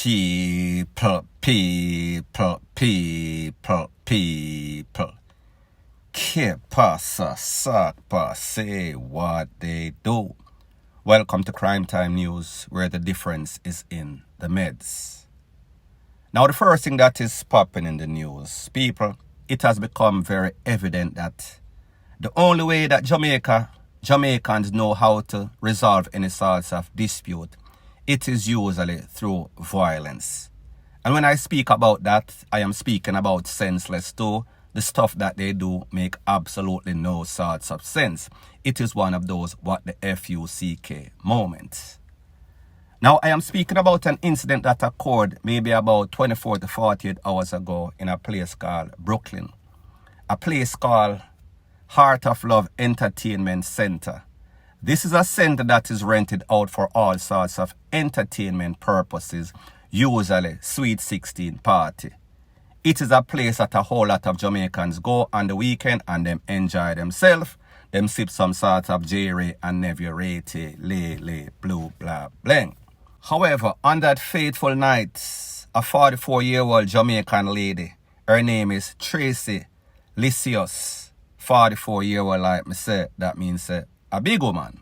People. Que pasa, sakpa, say what they do. Welcome to Crime Time News, where the difference is in the meds. Now, the first thing that is popping in the news, people, it has become very evident that the only way that Jamaicans know how to resolve any sorts of dispute, it is usually through violence. And when I speak about that, I am speaking about senseless too. The stuff that they do make absolutely no sorts of sense. It is one of those what the F-U-C-K moments. Now, I am speaking about an incident that occurred maybe about 24 to 48 hours ago in a place called Brooklyn. A place called Heart of Love Entertainment Center. This is a center that is rented out for all sorts of entertainment purposes, usually Sweet 16 party. It is a place that a whole lot of Jamaicans go on the weekend and them enjoy themselves. Them sip some sort of J-Ray and Neville Rate, Lay, blue, blah, bling. However, on that fateful night, a 44-year-old Jamaican lady, her name is Tracy Lysius, 44-year-old like me say, that means a big woman.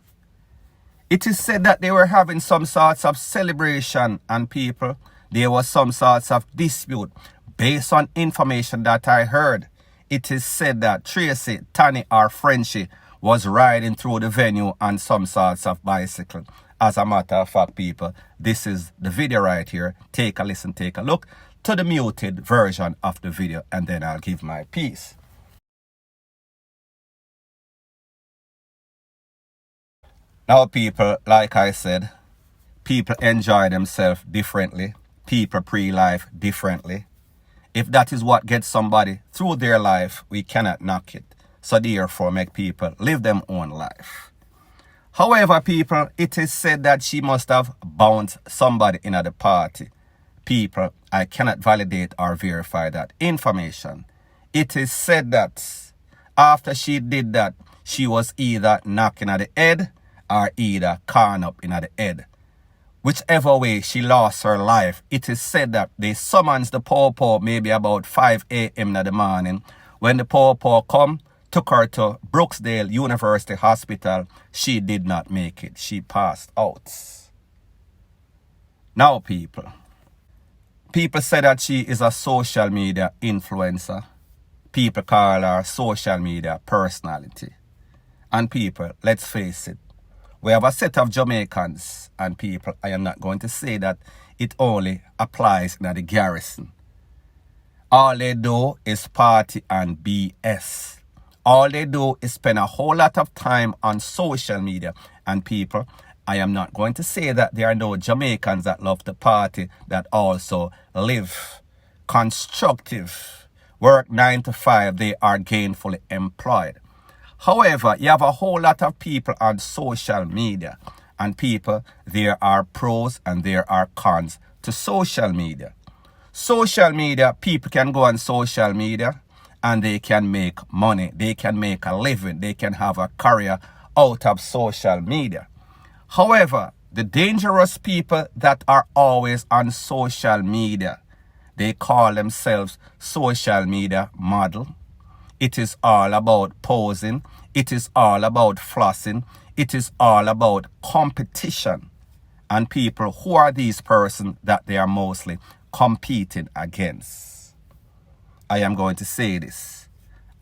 It is said that they were having some sorts of celebration and people, there was some sorts of dispute. Based on information that I heard, it is said that Tracy, Tanney-Frenchie was riding through the venue on some sorts of bicycle. As a matter of fact, people, this is the video right here. Take a listen, take a look to the muted version of the video, and then I'll give my piece. Now, people, like I said, people enjoy themselves differently. People pre-life differently. If that is what gets somebody through their life, we cannot knock it. So therefore, make people live their own life. However, people, it is said that she must have bounced somebody in at the party. People, I cannot validate or verify that information. It is said that after she did that, she was either knocking at the head or either corn up in at the head. Whichever way she lost her life, it is said that they summons the Paw maybe about 5 a.m. in the morning. When the Paw come, took her to Brooksdale University Hospital, she did not make it. She passed out. Now, people say that she is a social media influencer. People call her social media personality. And people, let's face it, we have a set of Jamaicans and people. I am not going to say that it only applies in the garrison. All they do is party and BS. All they do is spend a whole lot of time on social media. And people, I am not going to say that there are no Jamaicans that love to party that also live constructive, work 9 to 5, they are gainfully employed. However, you have a whole lot of people on social media, and people, there are pros and there are cons to social media. Social media, people can go on social media and they can make money, they can make a living, they can have a career out of social media. However, the dangerous people that are always on social media, they call themselves social media model. It is all about posing. It is all about flossing. It is all about competition. And people, who are these persons that they are mostly competing against? I am going to say this.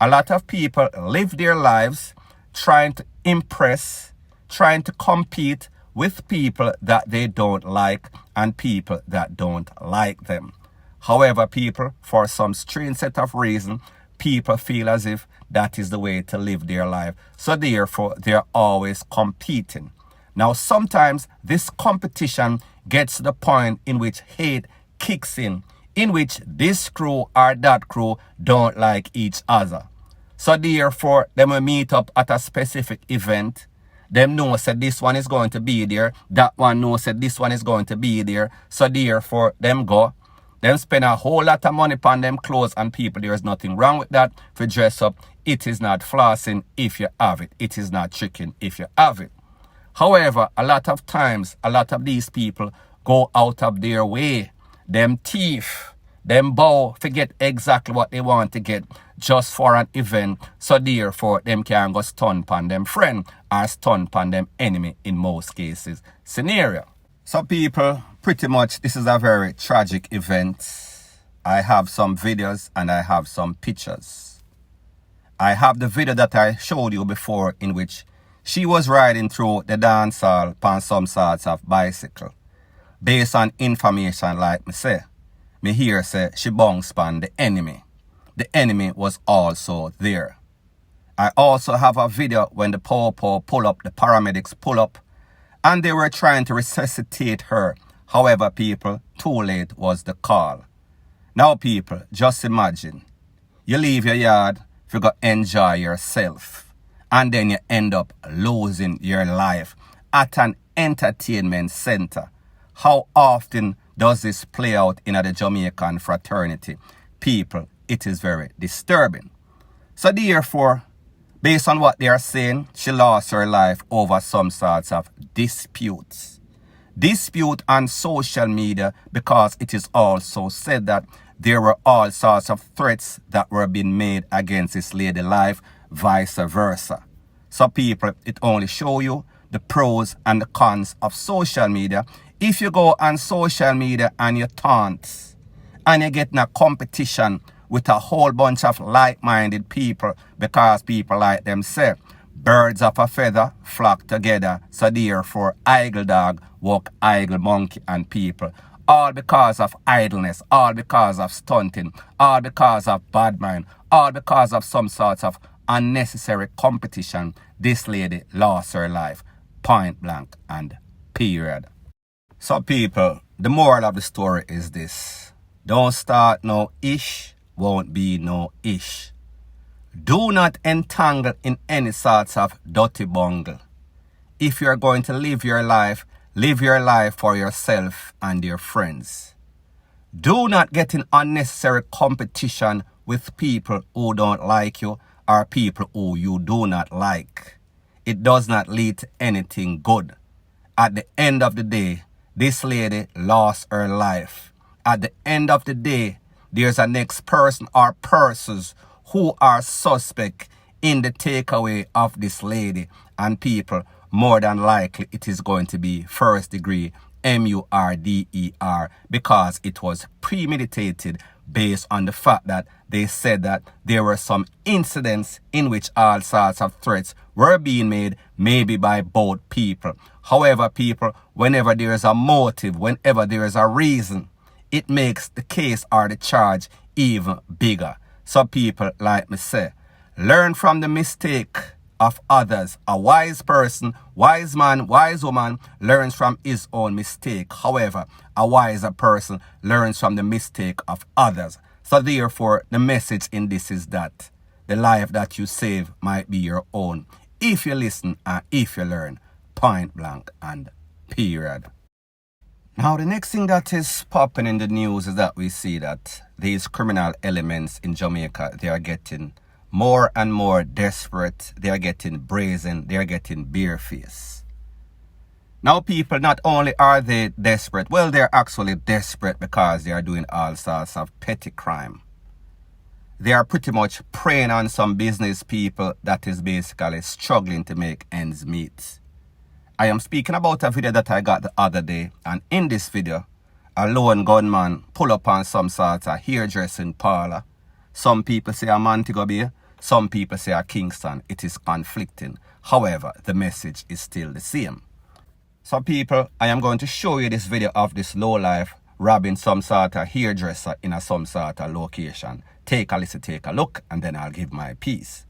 A lot of people live their lives trying to impress, trying to compete with people that they don't like and people that don't like them. However, people, for some strange set of reason, people feel as if that is the way to live their life. So therefore, they're always competing. Now, sometimes this competition gets to the point in which hate kicks in which this crew or that crew don't like each other. So therefore, them will meet up at a specific event. Them know said this one is going to be there. That one knows said this one is going to be there. So therefore, them go. Them spend a whole lot of money upon them clothes, and people, there is nothing wrong with that. For dress up, it is not flossing if you have it. It is not tricking if you have it. However, a lot of times, a lot of these people go out of their way them thief, them bow, forget exactly what they want to get just for an event. So therefore, them can go stun pan them friend or stun pan them enemy in most cases scenario. So people, pretty much this is a very tragic event. I have some videos and I have some pictures. I have the video that I showed you before in which she was riding through the dance hall on some sorts of bicycle. Based on information like me say, me hear say she bounced upon the enemy. The enemy was also there. I also have a video when the po-po pull up, the paramedics pull up, and they were trying to resuscitate her. However, people, too late was the call. Now people, just imagine, you leave your yard, you go enjoy yourself, and then you end up losing your life at an entertainment center. How often does this play out in the Jamaican fraternity? People, it is very disturbing. So therefore, based on what they are saying, she lost her life over some sorts of disputes. Dispute on social media, because it is also said that there were all sorts of threats that were being made against this lady life, vice versa. So people, it only show you the pros and the cons of social media. If you go on social media and you taunt and you get in a competition with a whole bunch of like-minded people, because people like them say, birds of a feather flock together, so therefore idle dog walk idle monkey, and people, all because of idleness, all because of stunting, all because of bad mind, all because of some sorts of unnecessary competition, this lady lost her life, point blank and period. So people, the moral of the story is this: don't start no ish, won't be no ish. Do not entangle in any sorts of dirty bungle. If you're going to live your life for yourself and your friends. Do not get in unnecessary competition with people who don't like you or people who you do not like. It does not lead to anything good. At the end of the day, this lady lost her life. At the end of the day, there's a next person or persons who are suspect in the takeaway of this lady, and people, more than likely it is going to be first degree murder, because it was premeditated based on the fact that they said that there were some incidents in which all sorts of threats were being made, maybe by both people. However, people, whenever there is a motive, whenever there is a reason, it makes the case or the charge even bigger. So people, like me say, learn from the mistake of others. A wise person, wise man, wise woman learns from his own mistake. However, a wiser person learns from the mistake of others. So therefore, the message in this is that the life that you save might be your own, if you listen and if you learn, point blank and period. Now, the next thing that is popping in the news is that we see that these criminal elements in Jamaica, they are getting more and more desperate. They are getting brazen. They are getting barefaced. Now, people, not only are they desperate, well, they're actually desperate because they are doing all sorts of petty crime. They are pretty much preying on some business people that is basically struggling to make ends meet. I am speaking about a video that I got the other day, and in this video, a lone gunman pull up on some sort of hairdressing parlor. Some people say a Montego Bay, some people say a Kingston. It is conflicting. However, the message is still the same. So people, I am going to show you this video of this lowlife robbing some sort of hairdresser in a some sort of location. Take a listen, take a look, and then I'll give my piece.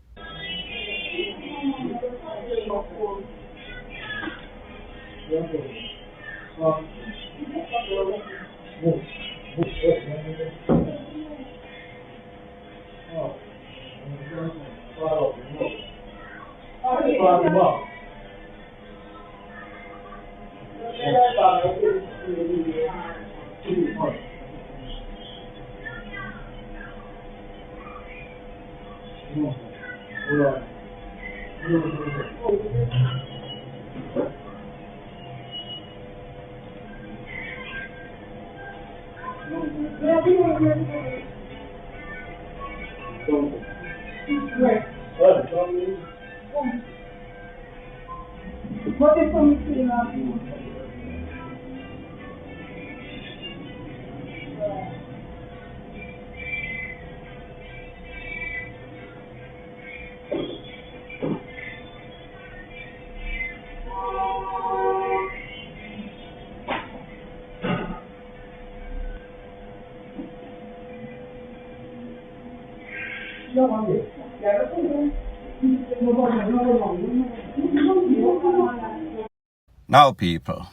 Now, people,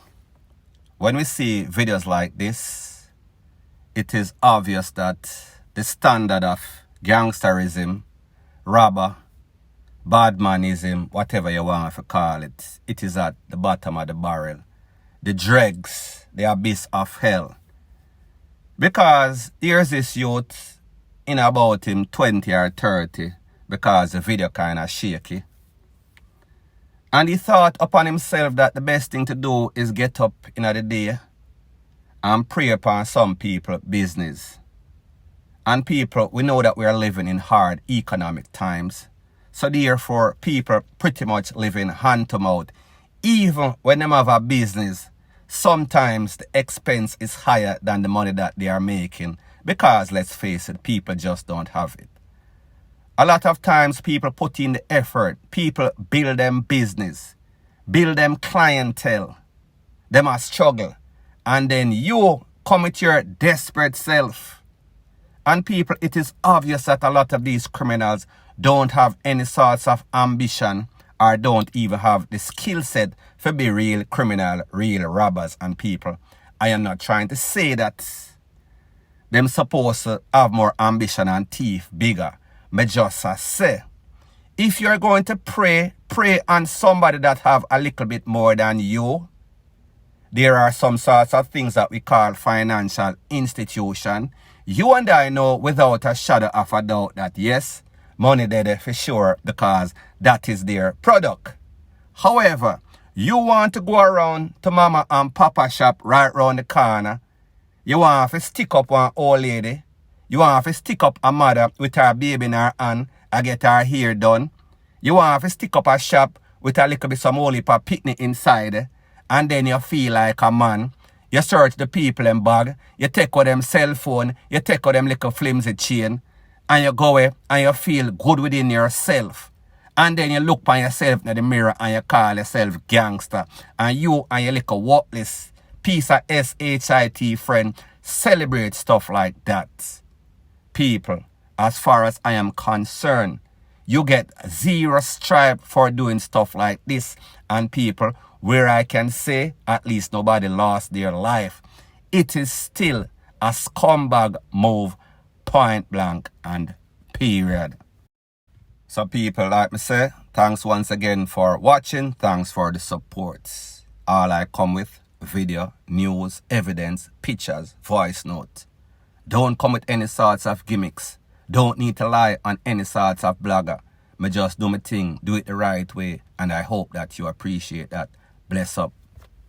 when we see videos like this, it is obvious that the standard of gangsterism, robber, badmanism, whatever you want to call it, it is at the bottom of the barrel. The dregs, the abyss of hell. Because here's this youth in about him 20 or 30, because the video kind of shaky. And he thought upon himself that the best thing to do is get up in the day and pray upon some people business. And people, we know that we are living in hard economic times. So therefore, people pretty much living hand to mouth. Even when they have a business, sometimes the expense is higher than the money that they are making. Because let's face it, people just don't have it. A lot of times people put in the effort. People build them business. Build them clientele. They must struggle. And then you come with your desperate self. And people, it is obvious that a lot of these criminals don't have any sorts of ambition or don't even have the skill set to be real criminal, real robbers and people. I am not trying to say that them supposed to have more ambition and teeth bigger. Me just say, if you're going to pray on somebody that have a little bit more than you. There are some sorts of things that we call financial institution. You and I know without a shadow of a doubt that yes, money there for sure because that is their product. However, you want to go around to mama and papa shop right round the corner. You want to stick up one old lady. You want to stick up a mother with her baby in her hand and get her hair done. You want to stick up a shop with a little bit some holy picnic inside. And then you feel like a man. You search the people in bag. You take out them cell phone. You take out them little flimsy chain. And you go away and you feel good within yourself. And then you look by yourself in the mirror and you call yourself gangster. And you and your little worthless piece of SHIT friend celebrate stuff like that. People, as far as I am concerned, you get 0 stripe for doing stuff like this. And people, where I can say at least nobody lost their life, it is still a scumbag move, point blank and period. So people, like me say, thanks once again for watching. Thanks for the support. All I come with, video, news, evidence, pictures, voice note. Don't come with any sorts of gimmicks. Don't need to lie on any sorts of blogger. Me just do my thing, do it the right way, and I hope that you appreciate that. Bless up.